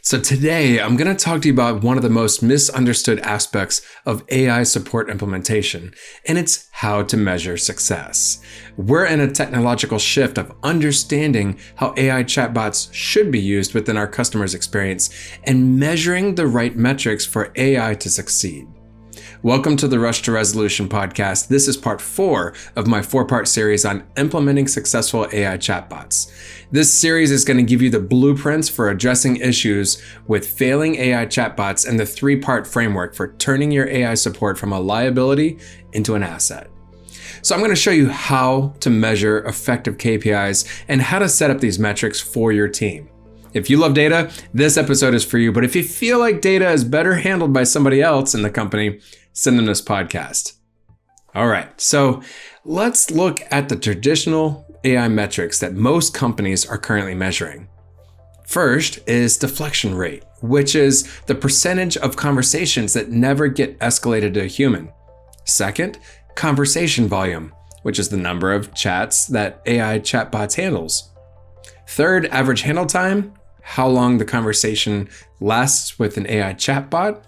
So today I'm going to talk to you about one of the most misunderstood aspects of AI support implementation, and it's how to measure success. We're in a technological shift of understanding how AI chatbots should be used within our customers' experience and measuring the right metrics for AI to succeed. Welcome to the Rush to Resolution podcast. This is part 4 of my 4-part series on implementing successful AI chatbots. This series is going to give you the blueprints for addressing issues with failing AI chatbots and the 3-part framework for turning your AI support from a liability into an asset. So I'm going to show you how to measure effective KPIs and how to set up these metrics for your team. If you love data, this episode is for you. But if you feel like data is better handled by somebody else in the company, send them this podcast. All right, so let's look at the traditional AI metrics that most companies are currently measuring. First is deflection rate, which is the percentage of conversations that never get escalated to a human. Second, conversation volume, which is the number of chats that AI chatbots handles. Third, average handle time, how long the conversation lasts with an AI chatbot.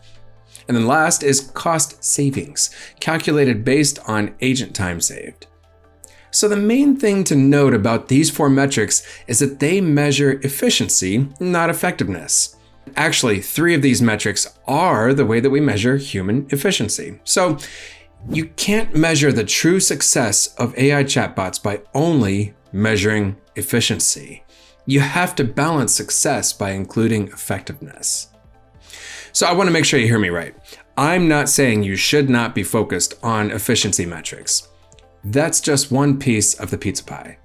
And then last is cost savings, calculated based on agent time saved. So the main thing to note about these 4 metrics is that they measure efficiency, not effectiveness. Actually, 3 of these metrics are the way that we measure human efficiency. So you can't measure the true success of AI chatbots by only measuring efficiency. You have to balance success by including effectiveness. So I want to make sure you hear me right. I'm not saying you should not be focused on efficiency metrics. That's just one piece of the pizza pie.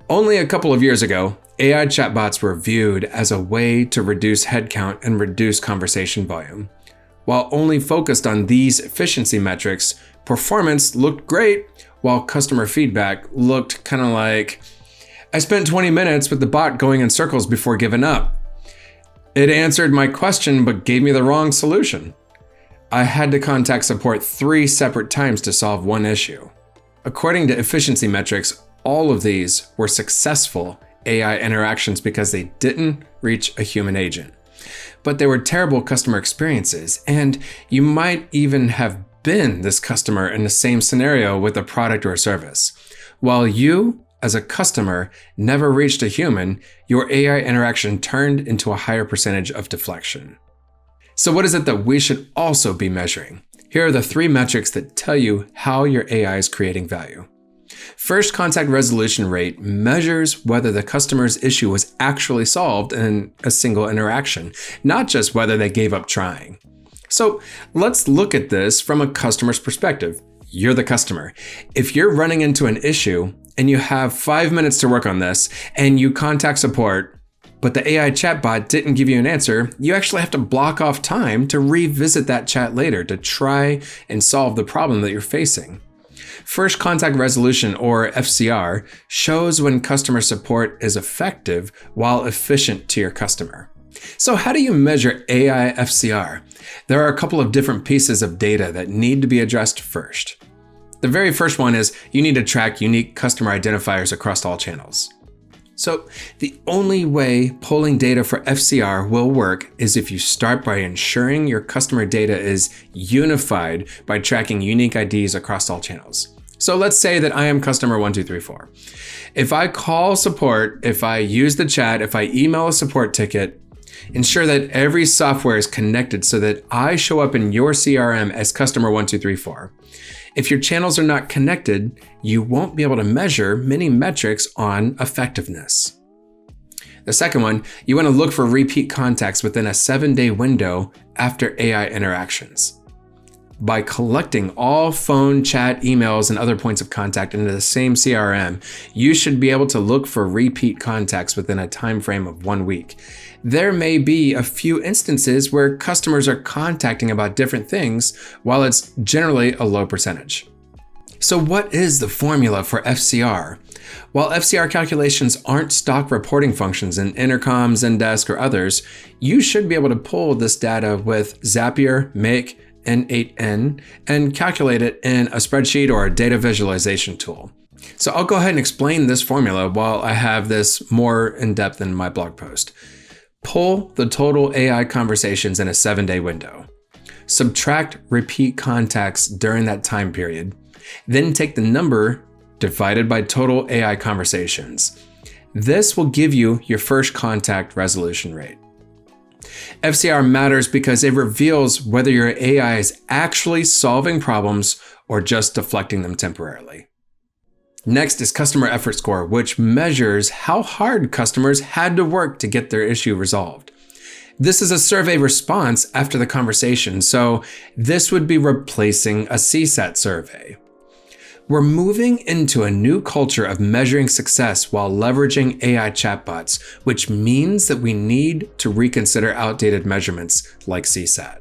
Only a couple of years ago, AI chatbots were viewed as a way to reduce headcount and reduce conversation volume. While only focused on these efficiency metrics, performance looked great, while customer feedback looked kind of like, I spent 20 minutes with the bot going in circles before giving up. It answered my question but gave me the wrong solution. I had to contact support 3 separate times to solve one issue. According to efficiency metrics, all of these were successful AI interactions because they didn't reach a human agent. But they were terrible customer experiences, and you might even have been this customer in the same scenario with a product or a service. While you, as a customer, never reached a human, your AI interaction turned into a higher percentage of deflection. So what is it that we should also be measuring? Here are the 3 metrics that tell you how your AI is creating value. First, contact resolution rate measures whether the customer's issue was actually solved in a single interaction, not just whether they gave up trying. So let's look at this from a customer's perspective. You're the customer. If you're running into an issue and you have 5 minutes to work on this and you contact support, but the AI chatbot didn't give you an answer, you actually have to block off time to revisit that chat later to try and solve the problem that you're facing. First contact resolution, or FCR, shows when customer support is effective while efficient to your customer. So how do you measure AI FCR? There are a couple of different pieces of data that need to be addressed first. The very first one is you need to track unique customer identifiers across all channels. So the only way pulling data for FCR will work is if you start by ensuring your customer data is unified by tracking unique IDs across all channels. So let's say that I am customer 1234. If I call support, if I use the chat, if I email a support ticket, ensure that every software is connected so that I show up in your CRM as customer 1234. If your channels are not connected, you won't be able to measure many metrics on effectiveness. The second one, you want to look for repeat contacts within a 7-day window after AI interactions. By collecting all phone, chat, emails, and other points of contact into the same CRM, you should be able to look for repeat contacts within a time frame of 1 week. There may be a few instances where customers are contacting about different things, while it's generally a low percentage. So what is the formula for FCR? While FCR calculations aren't stock reporting functions in Intercom, Zendesk, or others, you should be able to pull this data with Zapier, Make, N8N, and calculate it in a spreadsheet or a data visualization tool. So I'll go ahead and explain this formula while I have this more in depth in my blog post. Pull the total AI conversations in a 7-day window. Subtract repeat contacts during that time period. Then take the number divided by total AI conversations. This will give you your first contact resolution rate. FCR matters because it reveals whether your AI is actually solving problems or just deflecting them temporarily. Next is customer effort score, which measures how hard customers had to work to get their issue resolved. This is a survey response after the conversation, so this would be replacing a CSAT survey. We're moving into a new culture of measuring success while leveraging AI chatbots, which means that we need to reconsider outdated measurements like CSAT.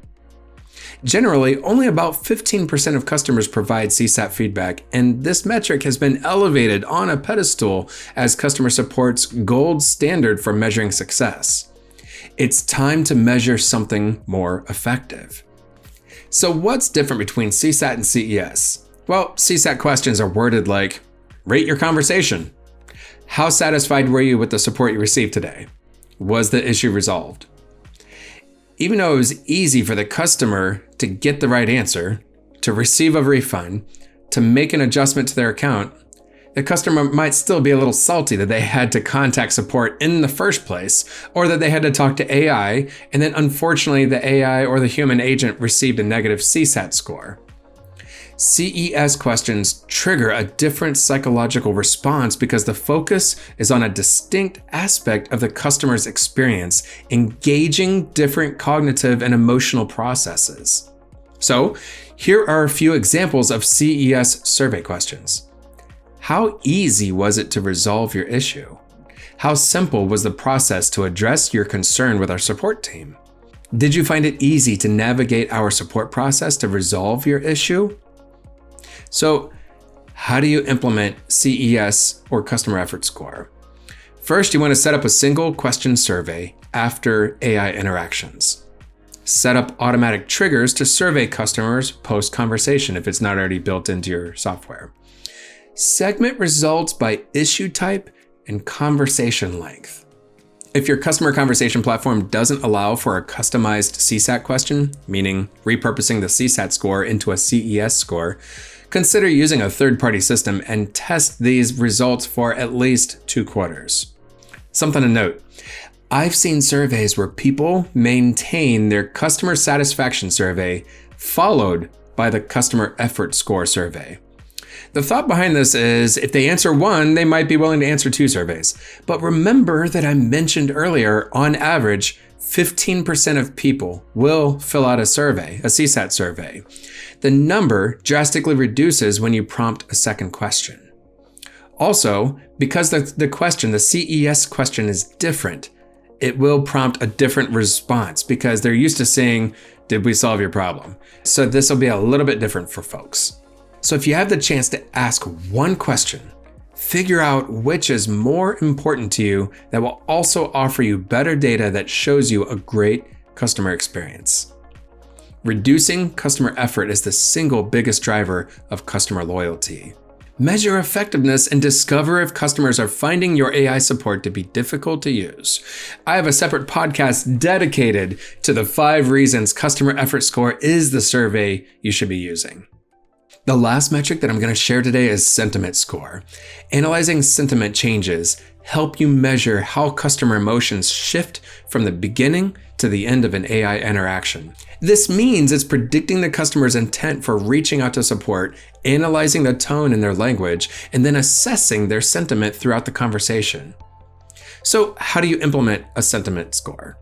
Generally, only about 15% of customers provide CSAT feedback, and this metric has been elevated on a pedestal as customer support's gold standard for measuring success. It's time to measure something more effective. So what's different between CSAT and CES? Well, CSAT questions are worded like, rate your conversation. How satisfied were you with the support you received today? Was the issue resolved? Even though it was easy for the customer to get the right answer, to receive a refund, to make an adjustment to their account, the customer might still be a little salty that they had to contact support in the first place, or that they had to talk to AI, and then unfortunately the AI or the human agent received a negative CSAT score. CES questions trigger a different psychological response because the focus is on a distinct aspect of the customer's experience, engaging different cognitive and emotional processes. So, here are a few examples of CES survey questions. How easy was it to resolve your issue? How simple was the process to address your concern with our support team? Did you find it easy to navigate our support process to resolve your issue? So, how do you implement CES or customer effort score? First, you want to set up a single question survey after AI interactions. Set up automatic triggers to survey customers post-conversation if it's not already built into your software. Segment results by issue type and conversation length. If your customer conversation platform doesn't allow for a customized CSAT question, meaning repurposing the CSAT score into a CES score, consider using a third-party system and test these results for at least 2 quarters. Something to note, I've seen surveys where people maintain their customer satisfaction survey followed by the customer effort score survey. The thought behind this is if they answer one, they might be willing to answer 2 surveys. But remember that I mentioned earlier, on average, 15% of people will fill out a survey, a CSAT survey. The number drastically reduces when you prompt a second question. Also, because the question, the CES question is different, it will prompt a different response because they're used to saying, did we solve your problem? So this will be a little bit different for folks. So if you have the chance to ask one question, figure out which is more important to you that will also offer you better data that shows you a great customer experience. Reducing customer effort is the single biggest driver of customer loyalty. Measure effectiveness and discover if customers are finding your AI support to be difficult to use. I have a separate podcast dedicated to the 5 reasons customer effort score is the survey you should be using. The last metric that I'm going to share today is sentiment score. Analyzing sentiment changes help you measure how customer emotions shift from the beginning to the end of an AI interaction. This means it's predicting the customer's intent for reaching out to support, analyzing the tone in their language, and then assessing their sentiment throughout the conversation. So, how do you implement a sentiment score?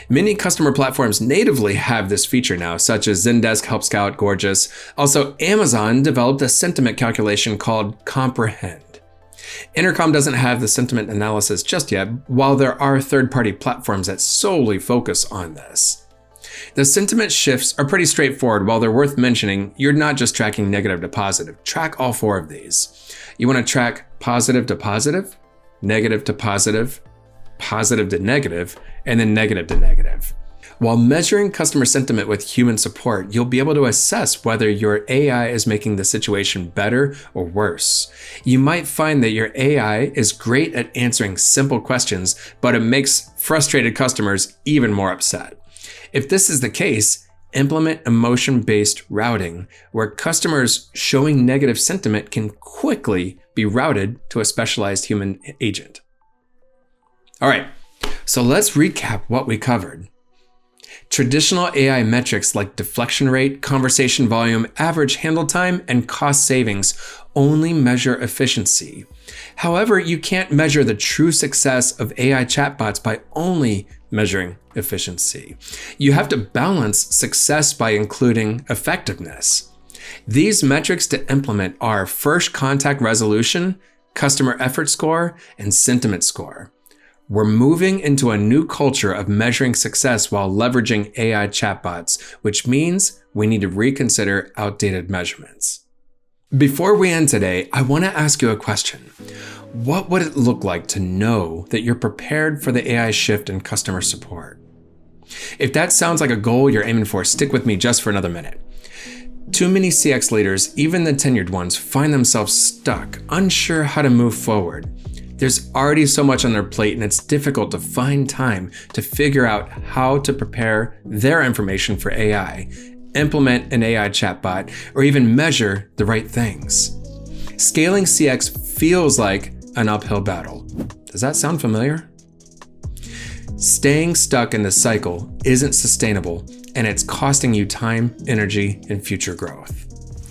Many customer platforms natively have this feature now, such as Zendesk, Help Scout, Gorgeous. Also, Amazon developed a sentiment calculation called Comprehend. Intercom doesn't have the sentiment analysis just yet, while there are third-party platforms that solely focus on this. The sentiment shifts are pretty straightforward. While they're worth mentioning, you're not just tracking negative to positive. Track all 4 of these. You want to track positive to positive, negative to positive, positive to negative, and then negative to negative. While measuring customer sentiment with human support, you'll be able to assess whether your AI is making the situation better or worse. You might find that your AI is great at answering simple questions, but it makes frustrated customers even more upset. If this is the case, implement emotion-based routing, where customers showing negative sentiment can quickly be routed to a specialized human agent. All right, so let's recap what we covered. Traditional AI metrics like deflection rate, conversation volume, average handle time, and cost savings only measure efficiency. However, you can't measure the true success of AI chatbots by only measuring efficiency. You have to balance success by including effectiveness. These metrics to implement are first contact resolution, customer effort score, and sentiment score. We're moving into a new culture of measuring success while leveraging AI chatbots, which means we need to reconsider outdated measurements. Before we end today, I want to ask you a question. What would it look like to know that you're prepared for the AI shift in customer support? If that sounds like a goal you're aiming for, stick with me just for another minute. Too many CX leaders, even the tenured ones, find themselves stuck, unsure how to move forward. There's already so much on their plate, and it's difficult to find time to figure out how to prepare their information for AI, implement an AI chatbot, or even measure the right things. Scaling CX feels like an uphill battle. Does that sound familiar? Staying stuck in the cycle isn't sustainable, and it's costing you time, energy, and future growth.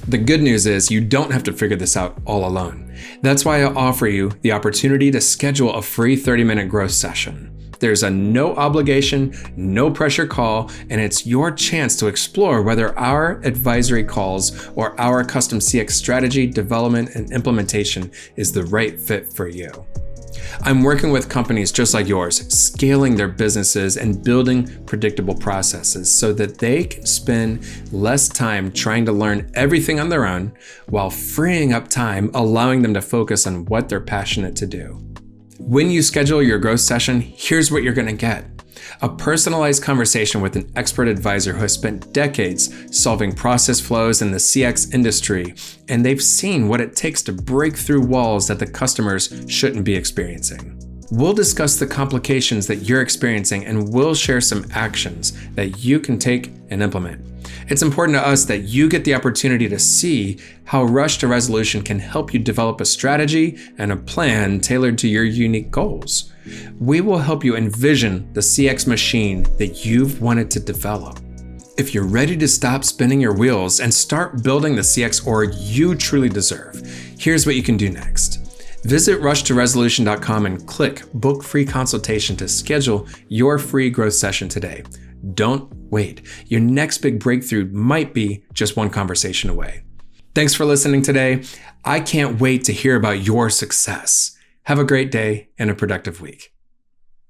The good news is you don't have to figure this out all alone. That's why I offer you the opportunity to schedule a free 30-minute growth session. There's a no obligation, no pressure call, and it's your chance to explore whether our advisory calls or our custom CX strategy, development, and implementation is the right fit for you. I'm working with companies just like yours, scaling their businesses and building predictable processes so that they can spend less time trying to learn everything on their own while freeing up time, allowing them to focus on what they're passionate to do. When you schedule your growth session, here's what you're going to get. A personalized conversation with an expert advisor who has spent decades solving process flows in the CX industry, and they've seen what it takes to break through walls that the customers shouldn't be experiencing. We'll discuss the complications that you're experiencing, and we'll share some actions that you can take and implement. It's important to us that you get the opportunity to see how Rush to Resolution can help you develop a strategy and a plan tailored to your unique goals. We will help you envision the CX machine that you've wanted to develop. If you're ready to stop spinning your wheels and start building the CX org you truly deserve, here's what you can do next. Visit rushtoresolution.com and click Book Free Consultation to schedule your free growth session today. Don't wait. Your next big breakthrough might be just one conversation away. Thanks for listening today. I can't wait to hear about your success. Have a great day and a productive week.